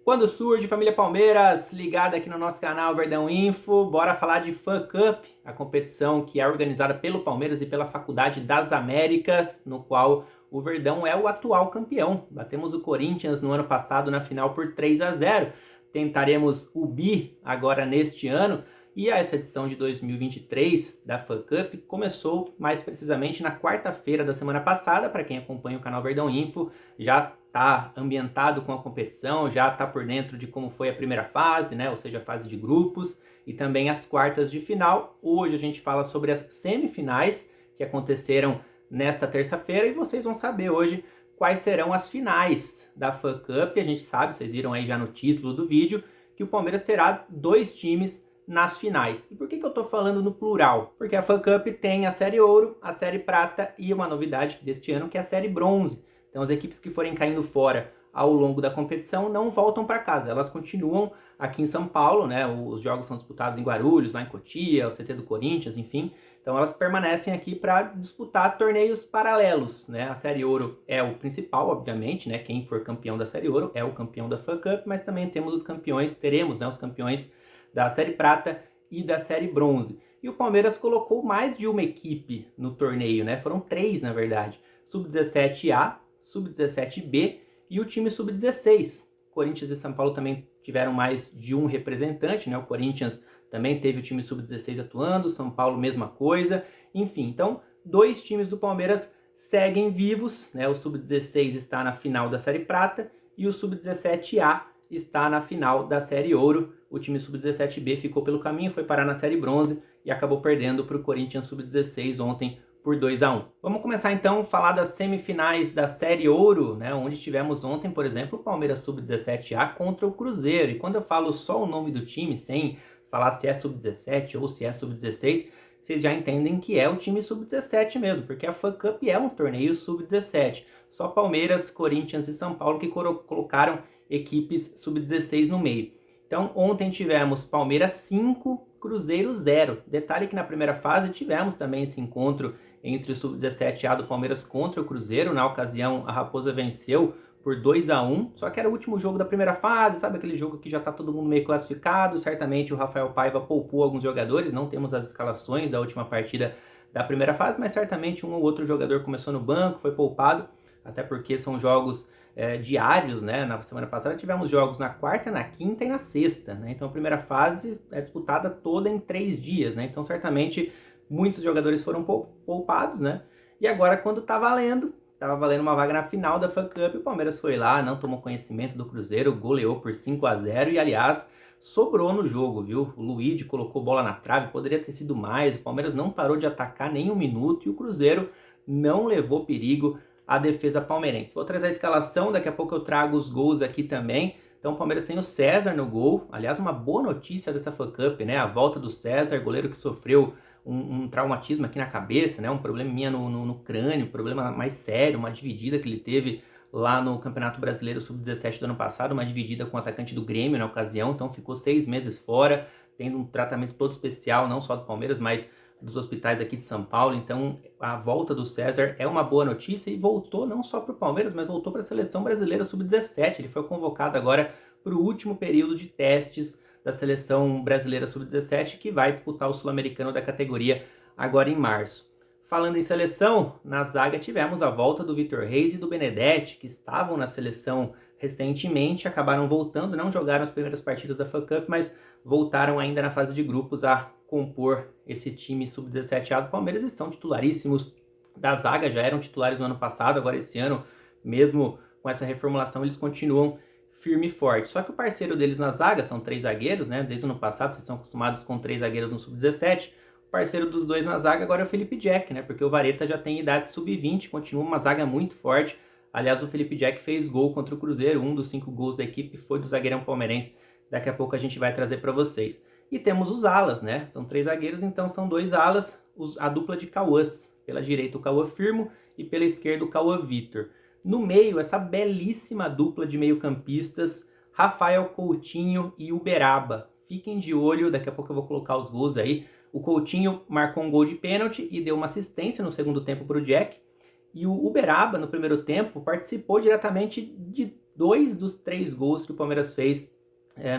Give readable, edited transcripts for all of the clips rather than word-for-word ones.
Quando surge, família Palmeiras, ligada aqui no nosso canal Verdão Info, bora falar de Fan Cup, a competição que é organizada pelo Palmeiras e pela Faculdade das Américas, no qual o Verdão é o atual campeão. Batemos o Corinthians no ano passado na final por 3-0. Tentaremos o bi agora neste ano. E essa edição de 2023 da Fan Cup começou mais precisamente na quarta-feira da semana passada. Para quem acompanha o canal Verdão Info, já está ambientado com a competição, já está por dentro de como foi a primeira fase, né? Ou seja, a fase de grupos e também as quartas de final. Hoje a gente fala sobre as semifinais que aconteceram nesta terça-feira e vocês vão saber hoje quais serão as finais da Fan Cup. A gente sabe, vocês viram aí já no título do vídeo, que o Palmeiras terá 2 times nas finais. E por que eu estou falando no plural? Porque a Fan Cup tem a Série Ouro, a Série Prata e uma novidade deste ano que é a Série Bronze. Então as equipes que forem caindo fora ao longo da competição não voltam para casa, elas continuam aqui em São Paulo, né? Os jogos são disputados em Guarulhos, lá em Cotia, o CT do Corinthians, enfim. Então elas permanecem aqui para disputar torneios paralelos, né? A Série Ouro é o principal, obviamente, né? Quem for campeão da Série Ouro é o campeão da Fan Cup, mas também temos os campeões, teremos, né, os campeões da Série Prata e da Série Bronze. E o Palmeiras colocou mais de uma equipe no torneio, né? Foram 3, na verdade. Sub-17A, Sub-17B e o time Sub-16. Corinthians e São Paulo também tiveram mais de um representante, né? O Corinthians também teve o time Sub-16 atuando, São Paulo mesma coisa. Enfim, então 2 times do Palmeiras seguem vivos, né? O Sub-16 está na final da Série Prata e o Sub-17A está na final da Série Ouro. O time Sub-17B ficou pelo caminho, foi parar na Série Bronze e acabou perdendo para o Corinthians Sub-16 ontem por 2-1. Vamos começar então a falar das semifinais da Série Ouro, né, onde tivemos ontem, por exemplo, o Palmeiras Sub-17A contra o Cruzeiro. E quando eu falo só o nome do time, sem falar se é Sub-17 ou se é Sub-16, vocês já entendem que é o time Sub-17 mesmo, porque a Fan Cup é um torneio Sub-17. Só Palmeiras, Corinthians e São Paulo que colocaram equipes Sub-16 no meio. Então, ontem tivemos Palmeiras 5, Cruzeiro 0. Detalhe que na primeira fase tivemos também esse encontro entre o Sub-17A do Palmeiras contra o Cruzeiro. Na ocasião, a Raposa venceu por 2-1, só que era o último jogo da primeira fase, sabe aquele jogo que já está todo mundo meio classificado. Certamente o Rafael Paiva poupou alguns jogadores, não temos as escalações da última partida da primeira fase, mas certamente um ou outro jogador começou no banco, foi poupado, até porque são jogos diários, né? Na semana passada tivemos jogos na quarta, na quinta e na sexta, né? Então a primeira fase é disputada toda em 3 dias, né? Então certamente muitos jogadores foram poupados, né? E agora quando estava valendo uma vaga na final da Fan Cup, o Palmeiras foi lá, não tomou conhecimento do Cruzeiro, goleou por 5-0 e aliás sobrou no jogo, viu? O Luigi colocou bola na trave, poderia ter sido mais, o Palmeiras não parou de atacar nem um minuto e o Cruzeiro não levou perigo a defesa palmeirense. Vou trazer a escalação, daqui a pouco eu trago os gols aqui também. Então o Palmeiras tem o César no gol, aliás uma boa notícia dessa Fan Cup, né? A volta do César, goleiro que sofreu um traumatismo aqui na cabeça, né? Um probleminha no crânio, um problema mais sério, uma dividida que ele teve lá no Campeonato Brasileiro Sub-17 do ano passado, uma dividida com o atacante do Grêmio na ocasião, então ficou 6 meses fora, tendo um tratamento todo especial, não só do Palmeiras, mas dos hospitais aqui de São Paulo. Então a volta do César é uma boa notícia e voltou não só para o Palmeiras, mas voltou para a Seleção Brasileira Sub-17. Ele foi convocado agora para o último período de testes da Seleção Brasileira Sub-17, que vai disputar o Sul-Americano da categoria agora em março. Falando em seleção, na zaga tivemos a volta do Vitor Reis e do Benedetti, que estavam na seleção recentemente, acabaram voltando, não jogaram as primeiras partidas da Fan Cup, mas voltaram ainda na fase de grupos a compor esse time Sub-17A do Palmeiras e são titularíssimos da zaga, já eram titulares no ano passado, agora esse ano, mesmo com essa reformulação, eles continuam firme e forte. Só que o parceiro deles na zaga, são 3 zagueiros, né? Desde o ano passado, vocês são acostumados com 3 zagueiros no Sub-17, o parceiro dos dois na zaga agora é o Felipe Jack, né? Porque o Vareta já tem idade Sub-20, continua uma zaga muito forte. Aliás, o Felipe Jack fez gol contra o Cruzeiro, um dos 5 gols da equipe foi do zagueirão palmeirense. Daqui a pouco a gente vai trazer para vocês. E temos os alas, né? São 3 zagueiros, então são 2 alas, a dupla de Cauãs. Pela direita o Cauã Firmo e pela esquerda o Cauã Vitor. No meio, essa belíssima dupla de meio-campistas, Rafael Coutinho e Uberaba. Fiquem de olho, daqui a pouco eu vou colocar os gols aí. O Coutinho marcou um gol de pênalti e deu uma assistência no segundo tempo para o Jack. E o Uberaba, no primeiro tempo, participou diretamente de 2 dos 3 gols que o Palmeiras fez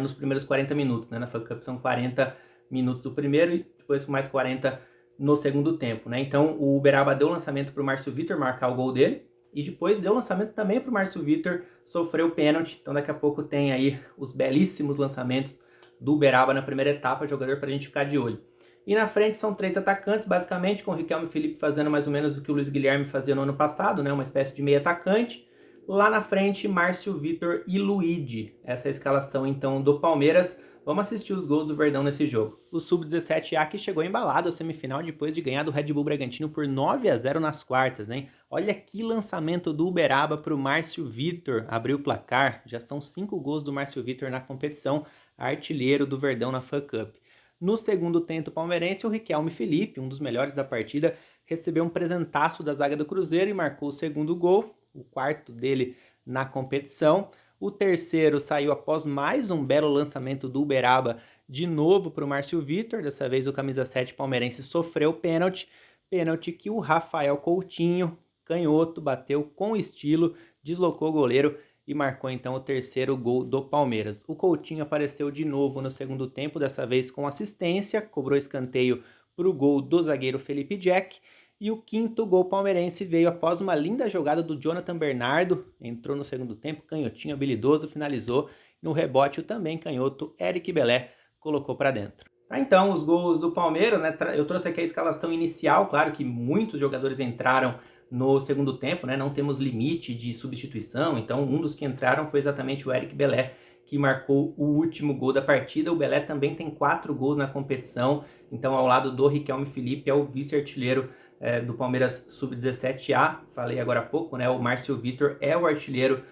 nos primeiros 40 minutos, né? Na FA Cup são 40 minutos do primeiro e depois mais 40 no segundo tempo, né? Então o Uberaba deu o lançamento para o Márcio Vitor marcar o gol dele e depois deu o lançamento também para o Márcio Vitor sofrer o pênalti. Então daqui a pouco tem aí os belíssimos lançamentos do Uberaba na primeira etapa, jogador para a gente ficar de olho. E na frente são 3 atacantes, basicamente, com o Riquelme Felipe fazendo mais ou menos o que o Luiz Guilherme fazia no ano passado, né? Uma espécie de meio atacante. Lá na frente, Márcio Vitor e Luigi. Essa é a escalação, então, do Palmeiras. Vamos assistir os gols do Verdão nesse jogo. O Sub-17A que chegou embalado à semifinal depois de ganhar do Red Bull Bragantino por 9-0 nas quartas, hein? Olha que lançamento do Uberaba para o Márcio Vitor abrir o placar. Já são 5 gols do Márcio Vitor na competição, artilheiro do Verdão na FA Cup. No segundo tempo palmeirense, o Riquelme Felipe, um dos melhores da partida, recebeu um presentaço da zaga do Cruzeiro e marcou o segundo gol, o quarto dele na competição. O terceiro saiu após mais um belo lançamento do Uberaba, de novo para o Márcio Vitor. Dessa vez o camisa 7 palmeirense sofreu pênalti que o Rafael Coutinho, canhoto, bateu com estilo, deslocou o goleiro e marcou então o terceiro gol do Palmeiras. O Coutinho apareceu de novo no segundo tempo, dessa vez com assistência, cobrou escanteio para o gol do zagueiro Felipe Jack. E o quinto gol palmeirense veio após uma linda jogada do Jonathan Bernardo, entrou no segundo tempo, canhotinho habilidoso, finalizou. No rebote, o também canhoto Eric Belé colocou para dentro. Então, os gols do Palmeiras, né? Eu trouxe aqui a escalação inicial, claro que muitos jogadores entraram no segundo tempo, né? Não temos limite de substituição, então um dos que entraram foi exatamente o Eric Belé, que marcou o último gol da partida. O Belé também tem 4 gols na competição, então ao lado do Riquelme Felipe é o vice-artilheiro do Palmeiras Sub-17A, falei agora há pouco, né? O Márcio Vitor é o artilheiro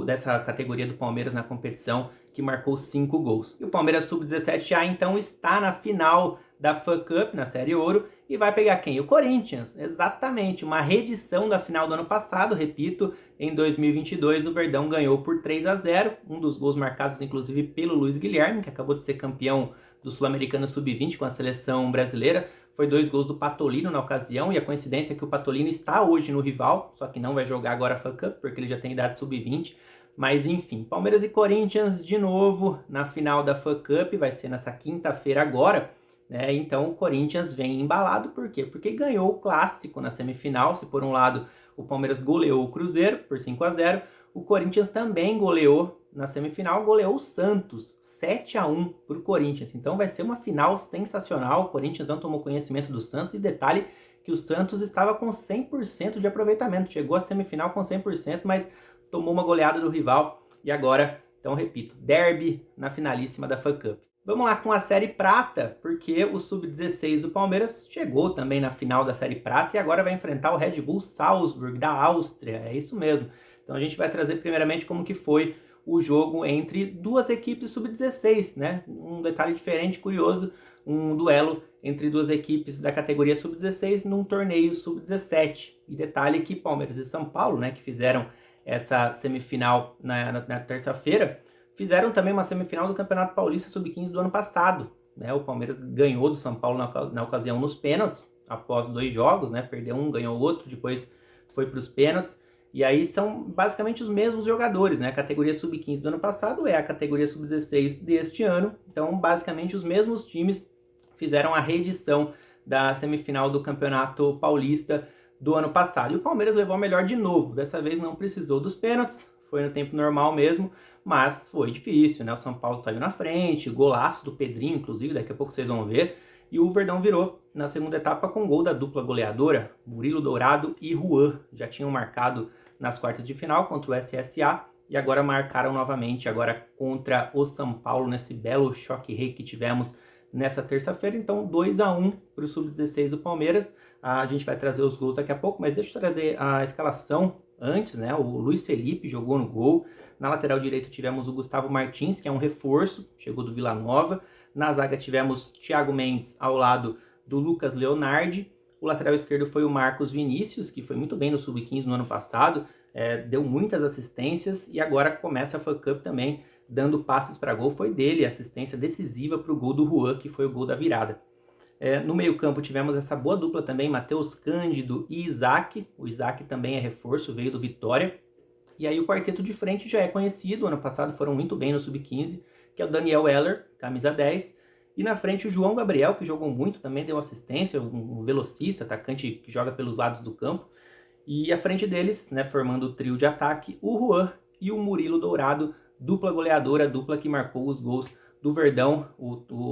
dessa categoria do Palmeiras na competição, que marcou 5 gols. E o Palmeiras Sub-17A, então, está na final da FA Cup, na Série Ouro, e vai pegar quem? O Corinthians, exatamente, uma reedição da final do ano passado, repito, em 2022 o Verdão ganhou por 3-0, um dos gols marcados inclusive pelo Luiz Guilherme, que acabou de ser campeão do Sul-Americano Sub-20 com a seleção brasileira. Foi 2 gols do Patolino na ocasião, e a coincidência é que o Patolino está hoje no rival, só que não vai jogar agora a FA Cup, porque ele já tem idade Sub-20. Mas enfim, Palmeiras e Corinthians de novo na final da FA Cup, vai ser nessa quinta-feira agora, né? Então o Corinthians vem embalado, por quê? Porque ganhou o clássico na semifinal. Se por um lado o Palmeiras goleou o Cruzeiro por 5-0, o Corinthians também goleou na semifinal, goleou o Santos 7-1 para o Corinthians. Então vai ser uma final sensacional. O Corinthians não tomou conhecimento do Santos, e detalhe que o Santos estava com 100% de aproveitamento, chegou à semifinal com 100%, mas tomou uma goleada do rival. E agora, então repito, derby na finalíssima da FA Cup. Vamos lá com a Série Prata, porque o Sub-16 do Palmeiras chegou também na final da Série Prata e agora vai enfrentar o Red Bull Salzburg da Áustria, é isso mesmo. Então a gente vai trazer primeiramente como que foi o jogo entre duas equipes Sub-16, né? Um detalhe diferente, curioso, um duelo entre duas equipes da categoria Sub-16 num torneio Sub-17. E detalhe que Palmeiras e São Paulo, né, que fizeram essa semifinal na terça-feira, fizeram também uma semifinal do Campeonato Paulista Sub-15 do ano passado, né? O Palmeiras ganhou do São Paulo na ocasião nos pênaltis, após 2 jogos, né? Perdeu um, ganhou o outro, depois foi para os pênaltis. E aí são basicamente os mesmos jogadores, né? A categoria Sub-15 do ano passado é a categoria Sub-16 deste ano. Então, basicamente, os mesmos times fizeram a reedição da semifinal do Campeonato Paulista do ano passado. E o Palmeiras levou a melhor de novo. Dessa vez não precisou dos pênaltis, foi no tempo normal mesmo, mas foi difícil, né? O São Paulo saiu na frente, golaço do Pedrinho, inclusive, daqui a pouco vocês vão ver. E o Verdão virou na segunda etapa com gol da dupla goleadora, Murilo Dourado e Juan. Já tinham marcado nas quartas de final contra o SSA e agora marcaram novamente agora contra o São Paulo nesse belo choque rei que tivemos nessa terça-feira. Então 2-1 para o Sub-16 do Palmeiras. A gente vai trazer os gols daqui a pouco, mas deixa eu trazer a escalação antes, né? O Luiz Felipe jogou no gol. Na lateral direita tivemos o Gustavo Martins, que é um reforço, chegou do Vila Nova. Na zaga tivemos Thiago Mendes ao lado do Lucas Leonardi. O lateral esquerdo foi o Marcos Vinícius, que foi muito bem no Sub-15 no ano passado, deu muitas assistências e agora começa a FA Cup também, dando passes para gol. Foi dele a assistência decisiva para o gol do Juan, que foi o gol da virada. No meio-campo tivemos essa boa dupla também, Matheus Cândido e Isaac. O Isaac também é reforço, veio do Vitória. E aí o quarteto de frente já é conhecido, ano passado foram muito bem no Sub-15, que é o Daniel Weller, camisa 10, e na frente o João Gabriel, que jogou muito, também deu assistência, um velocista, atacante que joga pelos lados do campo. E à frente deles, né, formando o trio de ataque, o Juan e o Murilo Dourado, dupla goleadora, dupla que marcou os gols do Verdão.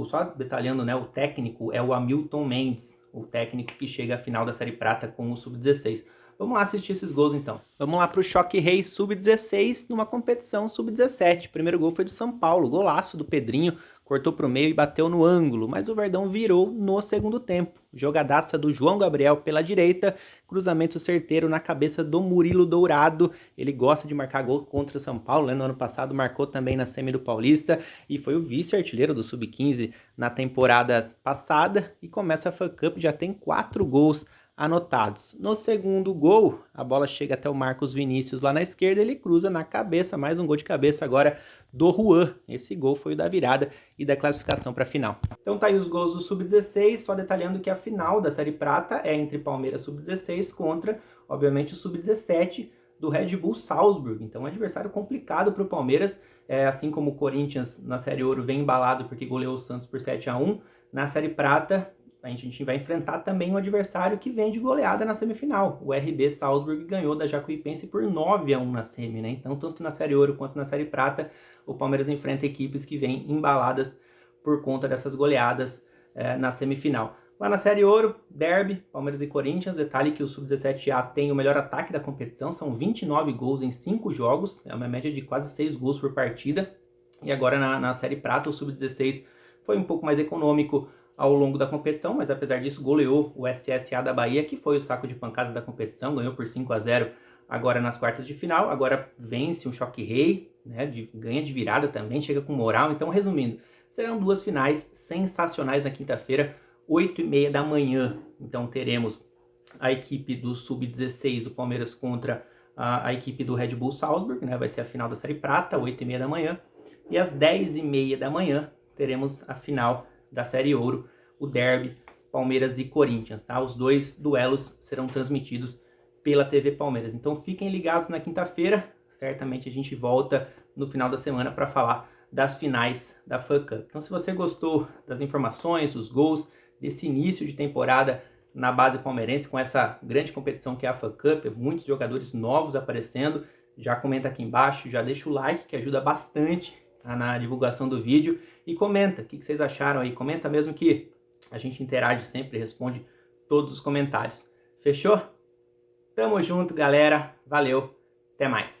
Só detalhando, né, o técnico é o Hamilton Mendes, o técnico que chega à final da Série Prata com o Sub-16. Vamos lá assistir esses gols então. Vamos lá para o Choque Rei Sub-16 numa competição Sub-17. O primeiro gol foi do São Paulo, golaço do Pedrinho, cortou para o meio e bateu no ângulo, mas o Verdão virou no segundo tempo. Jogadaça do João Gabriel pela direita, cruzamento certeiro na cabeça do Murilo Dourado. Ele gosta de marcar gol contra o São Paulo, né? No ano passado marcou também na semi do Paulista e foi o vice-artilheiro do Sub-15 na temporada passada e começa a Fan Cup, já tem 4 gols anotados. No segundo gol, a bola chega até o Marcos Vinícius lá na esquerda, ele cruza na cabeça, mais um gol de cabeça agora do Juan. Esse gol foi o da virada e da classificação para a final. Então tá aí os gols do Sub-16, só detalhando que a final da Série Prata é entre Palmeiras Sub-16 contra, obviamente, o Sub-17 do Red Bull Salzburg. Então um adversário complicado para o Palmeiras, assim como o Corinthians na Série Ouro vem embalado porque goleou o Santos por 7-1, na Série Prata a gente vai enfrentar também um adversário que vem de goleada na semifinal. O RB Salzburg ganhou da Jacuipense por 9-1 na semi, né? Então, tanto na Série Ouro quanto na Série Prata, o Palmeiras enfrenta equipes que vêm embaladas por conta dessas goleadas na semifinal. Lá na Série Ouro, derby, Palmeiras e Corinthians. Detalhe que o Sub-17A tem o melhor ataque da competição, são 29 gols em 5 jogos, é uma média de quase 6 gols por partida. E agora na Série Prata, o Sub-16 foi um pouco mais econômico ao longo da competição, mas apesar disso goleou o SSA da Bahia, que foi o saco de pancadas da competição, ganhou por 5-0 agora nas quartas de final, agora vence um Choque Rei, né, ganha de virada também, chega com moral. Então, resumindo, serão 2 finais sensacionais na quinta-feira, 8h30 da manhã. Então teremos a equipe do Sub-16 do Palmeiras contra a equipe do Red Bull Salzburg, né, vai ser a final da Série Prata, 8h30 da manhã, e às 10h30 da manhã teremos a final da Série Ouro, o derby Palmeiras e Corinthians, tá? Os 2 duelos serão transmitidos pela TV Palmeiras. Então fiquem ligados na quinta-feira, certamente a gente volta no final da semana para falar das finais da Fan Cup. Então se você gostou das informações, dos gols, desse início de temporada na base palmeirense com essa grande competição que é a Fan Cup, muitos jogadores novos aparecendo, já comenta aqui embaixo, já deixa o like que ajuda bastante na divulgação do vídeo e comenta o que vocês acharam aí, comenta mesmo que a gente interage sempre, responde todos os comentários. Fechou? Tamo junto, galera, valeu, até mais.